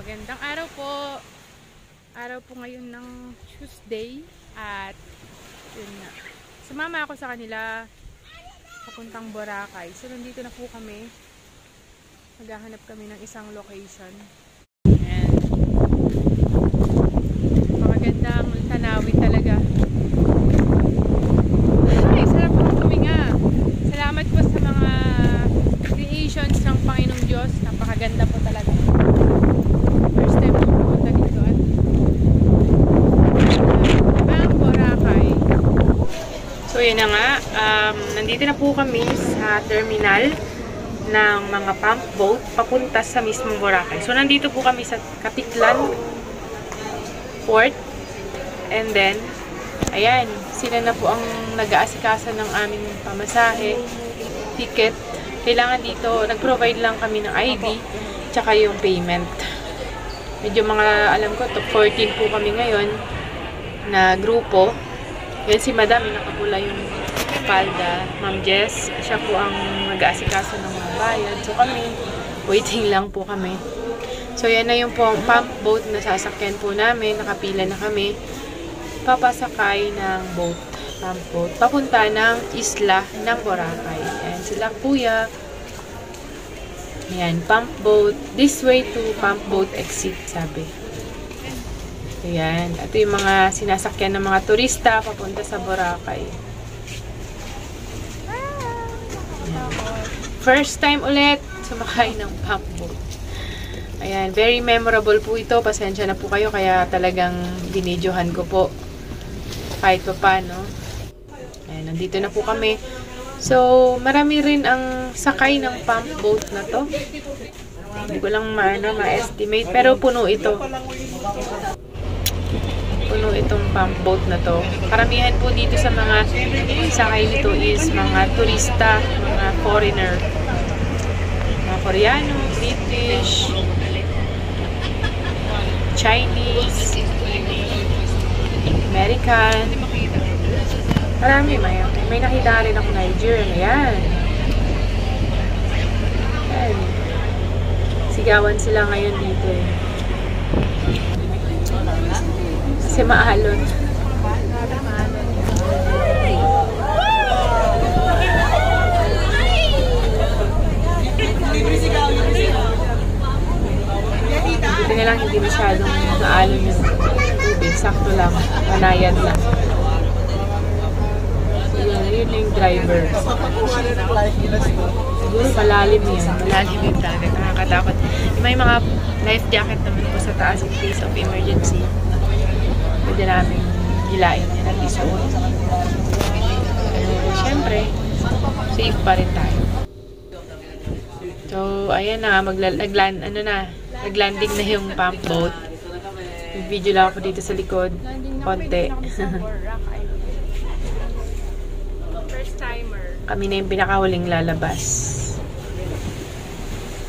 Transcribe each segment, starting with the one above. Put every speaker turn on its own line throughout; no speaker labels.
Magandang araw po. Araw po ngayon ng Tuesday at yun na. Sumama ako sa kanila papuntang Boracay. So nandito na po kami. Maghahanap kami ng isang location. And magandang tanawin talaga. Ay, sarap po huminga. Salamat po sa mga creations ng Panginoong Diyos. Napakaganda po talaga. First time po pumunta dito at ang Boracay. So yun na nga, nandito na po kami sa terminal ng mga pump boat papunta sa mismong Boracay. So nandito po kami sa Kapitlan Port. And then, ayan, sila na po ang nag-aasikasa ng aming pamasahe, ticket. Kailangan dito, nag-provide lang kami ng ID, tsaka yung payment. Medyo mga, alam ko, top 14 po kami ngayon na grupo. Yan si Madam, nakapula yung palda, Ma'am Jess. Siya po ang nag-aasikasa ng mga bayad. So kami, waiting lang po kami. So yan na yung pump boat na sasakyan po namin. Nakapila na kami. Papasakay ng boat, pump boat, papunta ng isla ng Boracay. Ayan sila kuya. Ayan, pump boat. This way to pump boat exit, sabi. Ayan. Ito yung mga sinasakyan ng mga turista papunta sa Boracay. Ayan. First time ulit sumakay ng pump boat. Ayan, very memorable po ito. Pasensya na po kayo kaya talagang binidyohan ko po. Kahit pa paano. Ayan, nandito na po kami. So, marami rin ang sakay ng pump boat na to. Hindi ko lang ma-estimate. Pero puno ito. Puno itong pump boat na to. Karamihan po dito sa mga sakay nito is mga turista, mga foreigner. Mga Koreano, British, Chinese, American. Marami may nakita rin ako Nigerian. Ayan. Ayan. Sigawan sila ngayon dito eh. Kasi maalon. Dito na lang hindi masyadong maalon yung tubig. Sakto lang. Panayad lang. Yun yung driver. Siguro malalim yan. Malalim yung dagat. Nakakatakot. May mga life jacket naman po sa taas in case of emergency. Pwede namin gilain yan at isuot. Siyempre, safe pa rin tayo. So, ayan na. Naglanding na yung pump boat. Yung video lang ako dito sa likod. Konti. Kami na yung pinakahuling lalabas.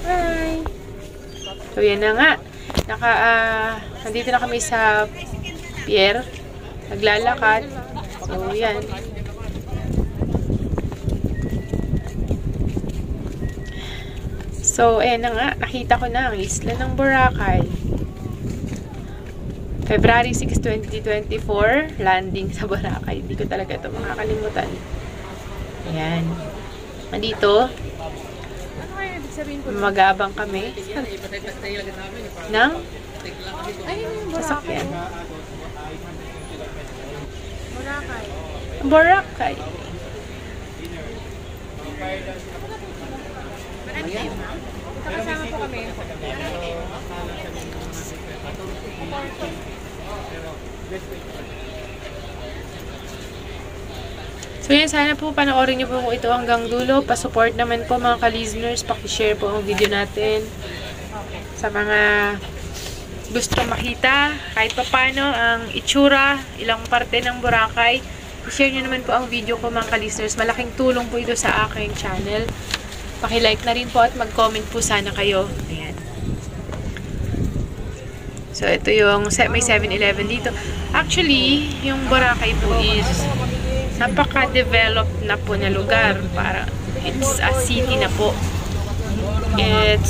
Hi! So, yan na nga. Nandito na kami sa pier. Naglalakad. So, yan. So, ayan na nga. Nakita ko na ang isla ng Boracay. February 6, 2024. Landing sa Boracay. Hindi ko talaga ito makakalimutan. Ayan. Nandito, mag-aabang kami ng sasakyan. Boracay. Boracay. Marami tayo, ma'am. Kasama po kami. So yan, sana po panoorin niyo po ito hanggang dulo. Pa-support naman po mga ka-listeners. Paki-share po ang video natin. Sa mga gusto makita, kahit pa paano ang itsura, ilang parte ng Boracay. I-share niyo naman po ang video ko mga ka-listeners. Malaking tulong po ito sa aking channel. Paki-like na rin po at mag-comment po sana kayo. Ayan. So ito yung may 7-Eleven dito. Actually, yung Boracay po is napaka-developed na po na lugar. Para it's a city na po. It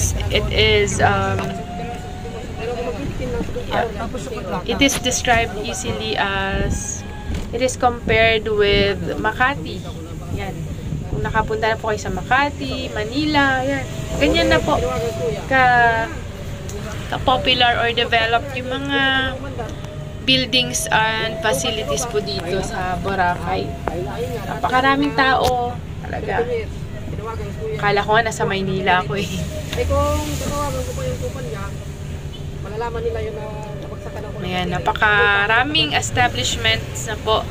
is It is described easily as, it is compared with Makati. Yan. Kung nakapunta na po kayo sa Makati, Manila, yan. Ganyan na po ka-popular or developed yung mga buildings and facilities po dito sa Boracay. Napakaraming tao. Talaga. Kala ko nga nasa Maynila ako eh.
Ay kung tatawagan ko pa yung kumpanya, malalaman nila yung napagsakan ako.
Ayan, napakaraming establishments na po.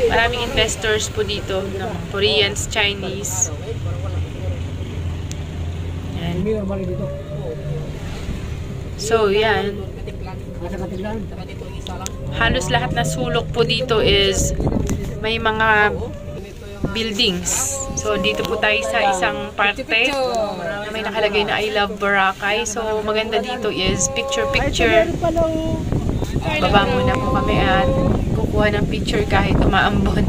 Maraming investors po dito, ng Koreans, Chinese. Ayan. So, yan. Halos lahat na sulok po dito is may mga buildings. So, dito po tayo sa isang parte na may nakalagay na I love Boracay. So, maganda dito is picture-picture. Baba muna po kami at kukuha ng picture kahit umaambon.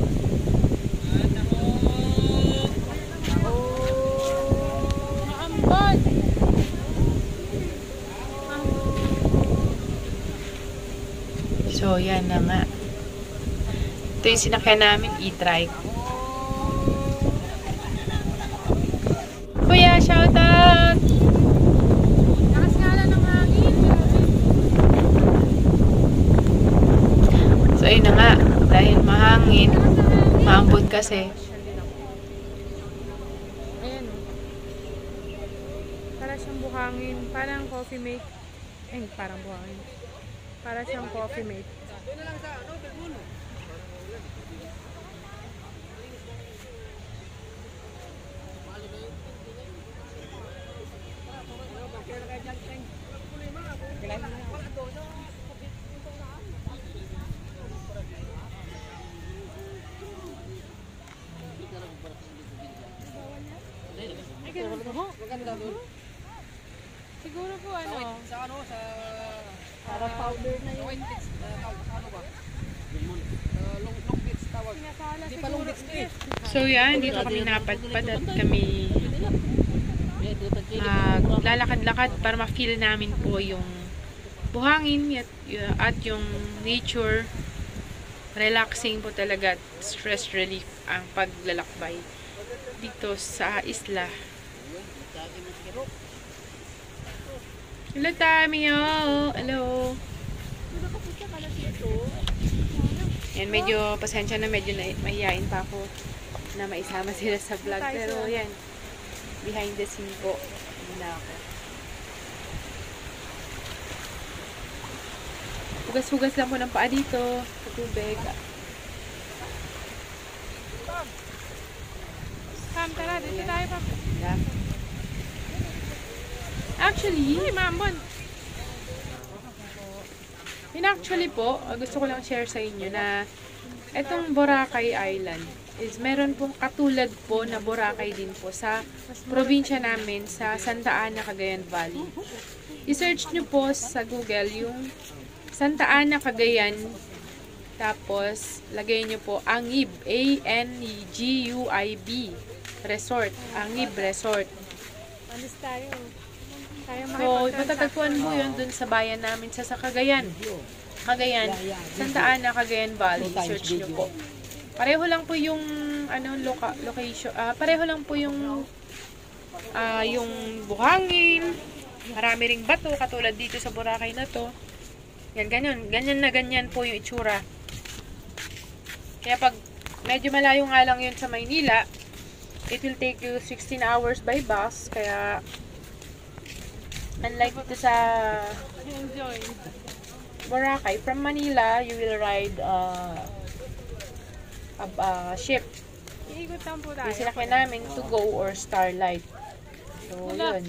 So, yan na nga. Ito yung sinakyan namin, e-trike. Kuya, shoutout! Lakas nga lang ng hangin. So, ayun na nga. Dahil mahangin, maambon kasi. Ayan o. Para siyang buhangin. Parang coffee mate. Eh, parang buhangin. Para siyang coffee mate. Siguro po ano? Sa ano? Sa parang powder na yun. Ano ba? Long beach tawag. Hindi pa long beach eh. So yan, dito kami napadpad at kami lalakad-lakad para ma-feel namin po yung buhangin at yung nature. Relaxing po talaga, stress relief ang paglalakbay dito sa isla. Hello, Tamio! Hello! Yan, medyo pasensya na, medyo mahihain pa ako na maisama sila sa vlog. Pero yan, behind the scene po. Muna ako. Hugas-hugas lang po ng paa dito sa tubig. Pam, tara, dito tayo, Pam. Yeah. Actually, actually po, gusto ko lang share sa inyo na itong Boracay Island is meron pong katulad po na Boracay din po sa probinsya namin sa Santa Ana, Cagayan Valley. I-search nyo po sa Google yung Santa Ana, Cagayan, tapos lagay nyo po Angib, A-N-E-G-U-I-B Resort, Angib Resort. Alis tayo. So, matatagpuan mo yun dun sa bayan namin sa Cagayan. Cagayan, Santa Ana, Cagayan Valley. Search nyo po. Pareho lang po yung location. Pareho lang po yung buhangin. Marami ring bato katulad dito sa Boracay na to. Yan, ganyan po yung itsura. Kaya pag medyo malayo nga lang yun sa Maynila, it will take you 16 hours by bus. Kaya unlike ito sa Boracay, from Manila, you will ride a ship. Yung sinakyan namin to go or Starlight. So, yun.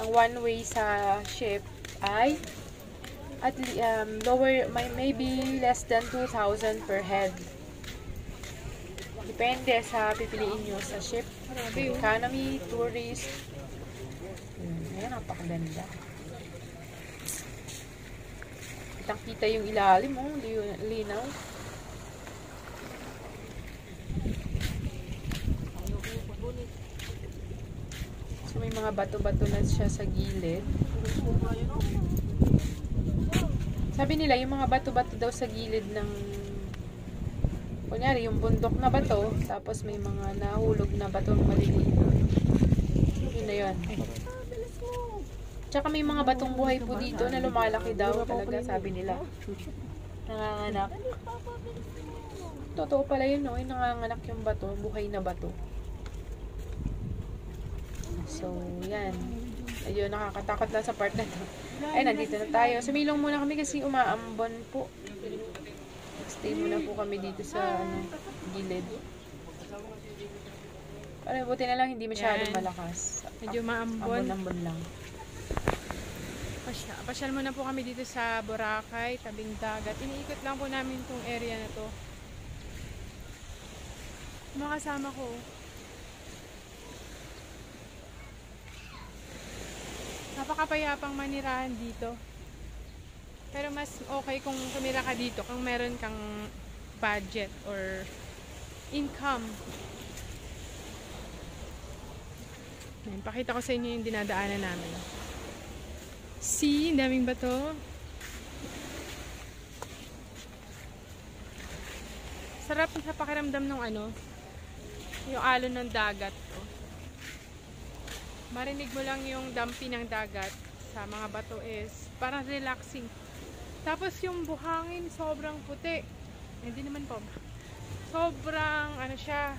Ang one way sa ship ay at lower, maybe less than 2,000 per head. Depende sa pipiliin nyo sa ship. Economy, tourist. Ayan, napakaganda. Kitang-kita yung ilalim, oh. Linaw. So, may mga bato-bato na siya sa gilid. Sabi nila, yung mga bato-bato daw sa gilid ng, kunyari, yung bundok na bato, tapos may mga nahulog na bato maliliit. Yun na yun. Tsaka may mga batong buhay po dito na lumalaki daw talaga, sabi nila. Nanganganak. Totoo pala yun, no? Yung nanganganak yung bato, buhay na bato. So, yan. Ayun, nakakatakot lang sa part na to. Ay, nandito na tayo. Sumilong muna kami kasi umaambon po. Stay muna po kami dito sa gilid. Para buti na lang hindi masyadong malakas.
Medyo maambon.
Ambon-ambon lang.
Pasyal muna po kami dito sa Boracay, tabing dagat. Iniikot lang po namin tong area na to. Mga kasama ko. Napakapayapang manirahan dito. Pero mas okay kung tumira ka dito kung meron kang budget or income. Pakita ko sa inyo yung dinadaanan namin. See, daming bato. Sarap sa pakiramdam ng yung alon ng dagat. Marinig mo lang yung dampi ng dagat sa mga bato is parang relaxing. Tapos yung buhangin sobrang puti. Hindi naman po. Sobrang siya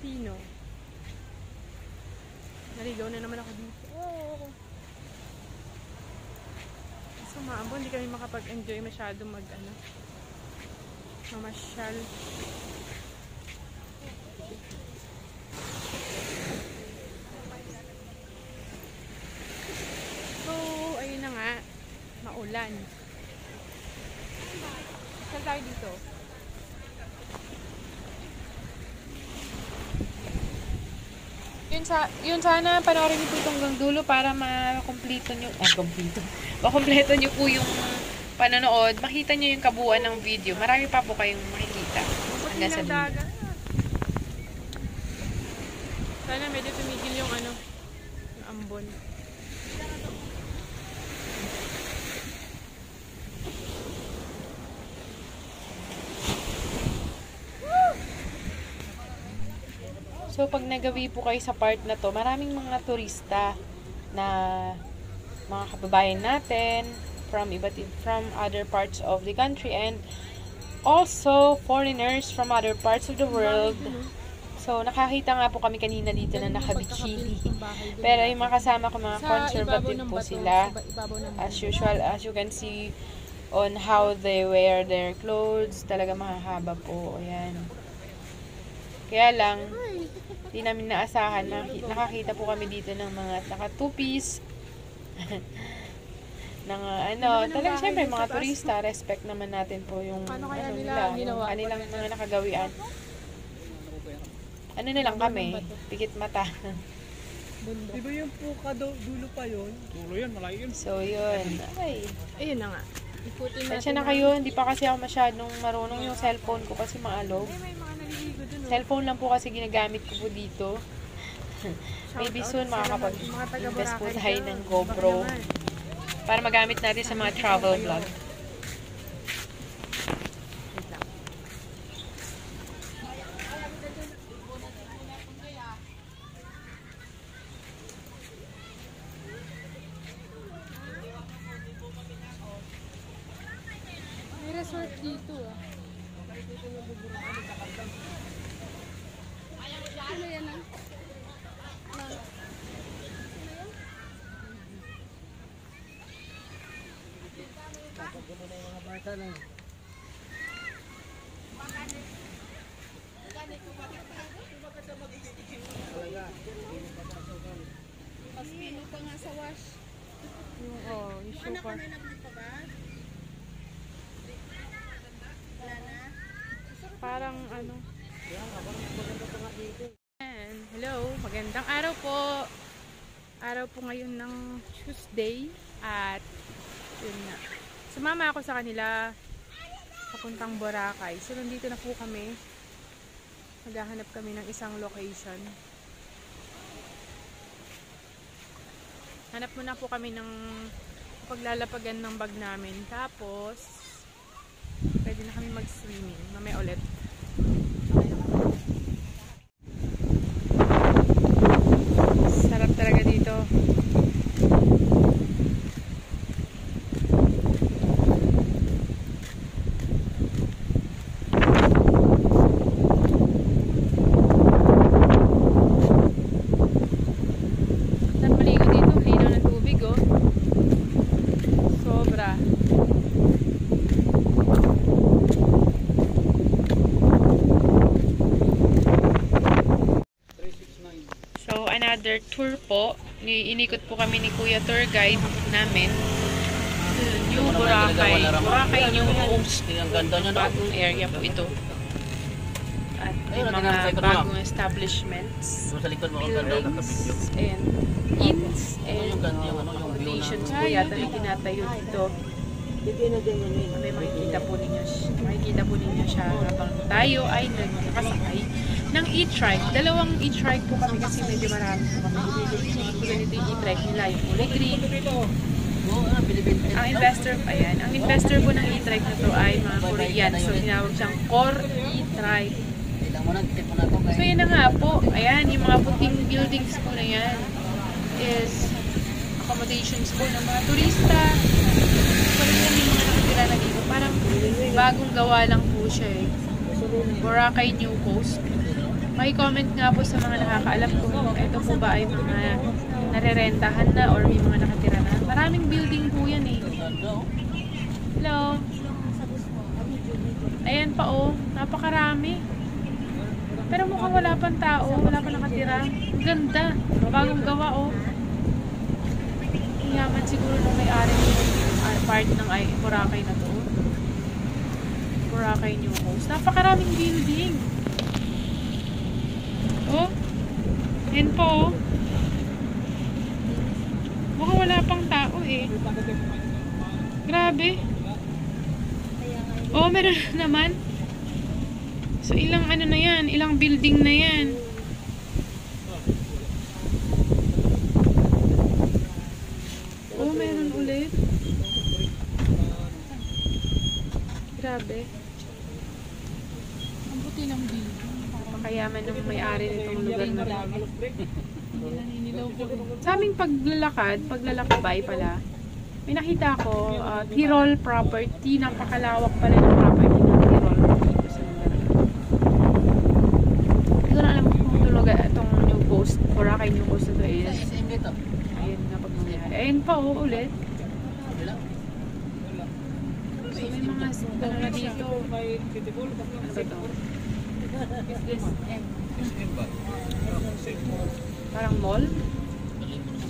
pino. Naligaw na naman ako dito. Oh. So maambon, hindi kami makapag-enjoy masyado mamasyal. So, ayun na nga, maulan. Saan tayo dito?
Yun sana panoorin niyo po itong hanggang dulo para makumpleto niyo po yung panonood, makita niyo yung kabuuan ng video. Marami pa po kayong makikita hanggang sa dulo.
Sana medyo tumigil yung yung ambon.
So, pag nagawi po kayo sa part na to, maraming mga turista na mga kababayan natin from other parts of the country and also foreigners from other parts of the world. So, nakakita nga po kami kanina dito na nakabikini. Pero yung mga kasama ko, mga conservative po sila. As usual, as you can see on how they wear their clothes, talaga mahahaba po. Ayan. Kaya lang, di namin naasahan na nakakita po kami dito ng mga naka two-piece. ng talaga syempre mga turista, respect naman natin po yung kanilang mga nakagawian. Na lang kami, pikit mata.
Di ba yung puka dulo pa yun? Dulo yun, malayo yun.
So yun,
ayun na nga.
Sensya na kayo, hindi pa kasi ako masyadong marunong yung cellphone ko kasi maalog. Cellphone lang po kasi ginagamit ko po dito. Maybe soon makakapag-invest po tayo ng GoPro para magamit natin sa mga travel vlog.
May resort dito Ano yan Mas pino pa nga sa wash.
Yung sugar.
Parang hello, magandang araw po. Araw po ngayon ng Tuesday at yun na. Sumama ako sa kanila papuntang Boracay. So nandito na po kami. Maghahanap kami ng isang location. Hanap muna po kami ng paglalapagan ng bag namin. Tapos, pwede na kami mag-swimming. Mamaya ulit. Sarap talaga dito. Another tour po. Inikot po kami ni Kuya Tour Guide namin. New Boracay. Boracay New Homes. Bagong area po ito. At yung mga bagong establishments. Buildings and inns and accommodations po yata na tinatayo dito. May makikita po ninyo siya habang tayo ay nagkakasakay ng e-trike. Dalawang e-trike po kami kasi medyo marami po kami. Ganito yung e-trike nila, yung kulay green. Ang investor po ng e-trike na to ay mga Korean. So, tinawag siyang Core e-trike. So, yan na nga po. Ayan, yung mga puting buildings po na yan is accommodations po ng mga turista. Parang yan yung mga nakatira na dito. Parang bagong gawa lang po siya eh. Boracay New Coast. May-comment nga po sa mga nakakaalam kung ito po ba ay mga narerentahan na or may mga nakatira na. Maraming building po yan eh. Hello? Ayan pa oh. Napakarami. Pero mukhang wala pang tao. Wala pang nakatira. Ganda. Bagong gawa oh. Yaman siguro nung may-ari yung part ng Boracay na to. Boracay New Coast. Napakaraming building. Oh. Yan po oh. Mukhang wala pang tao eh. Grabe. Oh, meron naman. So, ilang ano na yan? Ilang building na yan? Oh, meron ulit. Grabe. Ang buti ng building. Pakayaman ng may-ari nitong lugar na ito. Sa aming paglalakbay pala, may nakita ko, Tirol property. Napakalawak pala ng property ng Tirol dito sa lugar. Hindi ko na alam kung tulugan itong New Coast, Boracay New Coast na ito is. Ayun nga pag mangyari. Ayun pa oh, ulit. So, may mga ano na dito. Ano ba ito? Is this parang mall?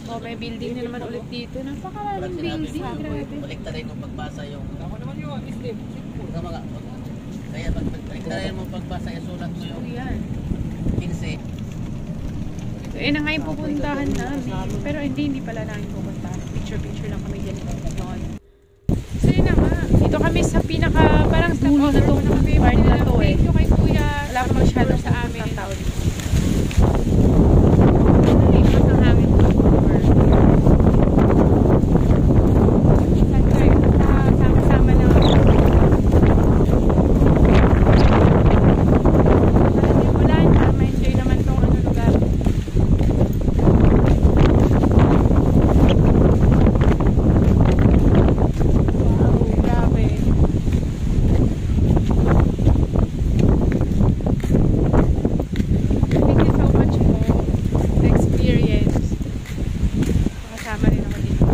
Oh, may building na naman ulit dito. Napakaraming building. Grabe.
Balikta rin yung pagbasa yung... Kaya balikta rin mo pagbasa yung sulat mo yung...
Ayan.
15.
So, yun na nga yung pupuntahan namin. Pero hindi pala namin pupuntahan. Picture lang kami dyan noon. So, yun na nga. Dito kami sa pinaka... Parang dulo na itong part na to eh. Wala pa masyado sa amin. Tao dito. Ay, ang hangin ko. Sama-sama na ako. Wala na. Ma-enjoy naman itong ano lugar. Wow, grabe. Thank you so much po. Experience. Makasama rin ako dito.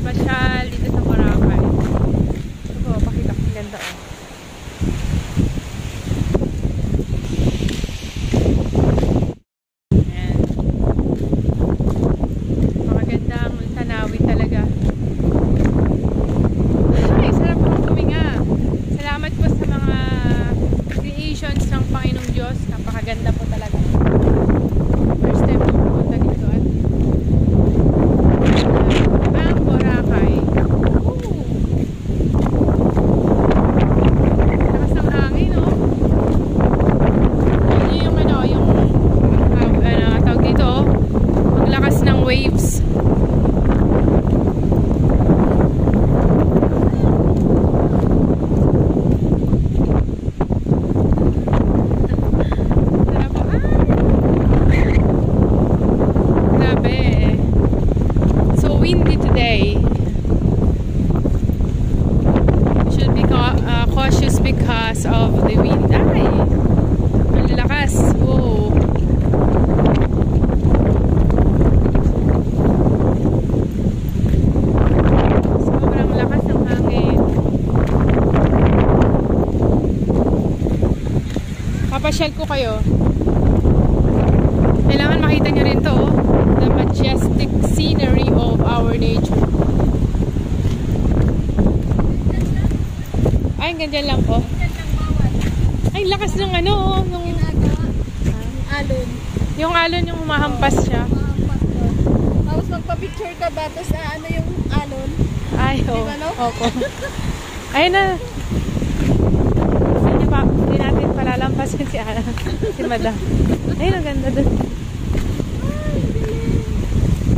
Pasyal dito sa Boracay. Ito po, pakita ko. Ganda oh. Ayan. Magandang tanawin talaga. Ay, sarap po tuminga. Salamat po sa mga creations ng Panginoong Diyos. Napakaganda po talaga. First time po pumunta dito at ang Boracay. Lakas ng hangin, no? Yun yung ano, yung tawag dito, ang lakas ng waves. grabe. So windy today. You should be cautious because of the wind. Ay! Ang lakas. Whoa. Sobrang lakas ng hangin. Papasyal ko kayo. Kailangan makita nyo rin to, oh. The majestic scenery of our nature. Ay, ganyan lang po. Ay, lakas ng ano, oh, nung
Alon.
yung alon yung humahampas siya.
Tapos magpa-picture ka ba? Tapos ano yung alon?
Ay, oh.
Diba, no?
Opo. Ayun na. Hindi pa, hindi natin palalampasin si Ana. Si Madam. Ayun, ang ganda dun.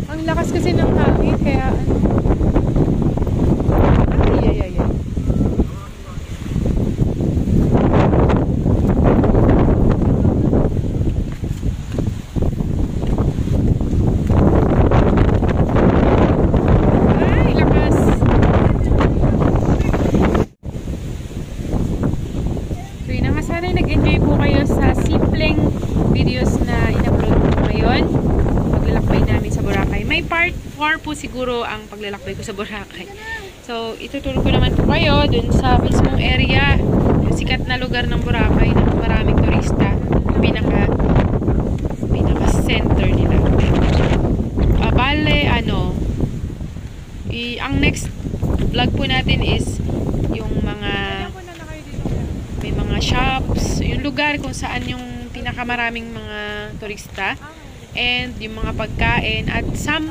Ang lakas kasi ng hangin, kaya ano. Ay. Ay, lakas. So yun na nga, sana nag-enjoy po kayo sa simpleng videos na in-upload ko ngayon. Paglalakbay namin sa Boracay. May part 4 po siguro ang paglalakbay ko sa Boracay. So, ituturo ko naman po kayo dun sa mismong area, sikat na lugar ng Boracay na maraming turista. Pinaka-center nila. Bale, ang next vlog po natin is yung may mga shops, yung lugar kung saan yung pinakamaraming mga turista, and yung mga pagkain, at some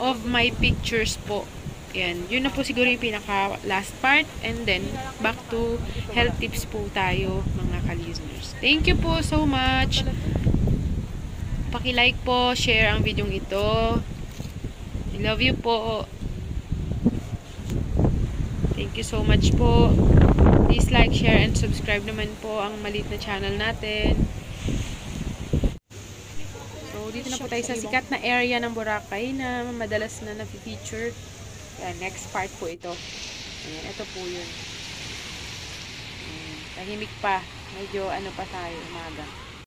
of my pictures po. Yan. Yun na po siguro yung pinaka last part, and then back to health tips po tayo, mga ka-listeners. Thank you po so much. Paki-like po, share ang video ito. I love you po. Thank you so much po. Please like, share, and subscribe naman po ang maliit na channel natin. So, dito na po tayo sa sikat na area ng Boracay na madalas na na-feature. Next part po ito. Ayan, ito po yun. Ayan, tahimik pa. Medyo ano pa tayo, umaga.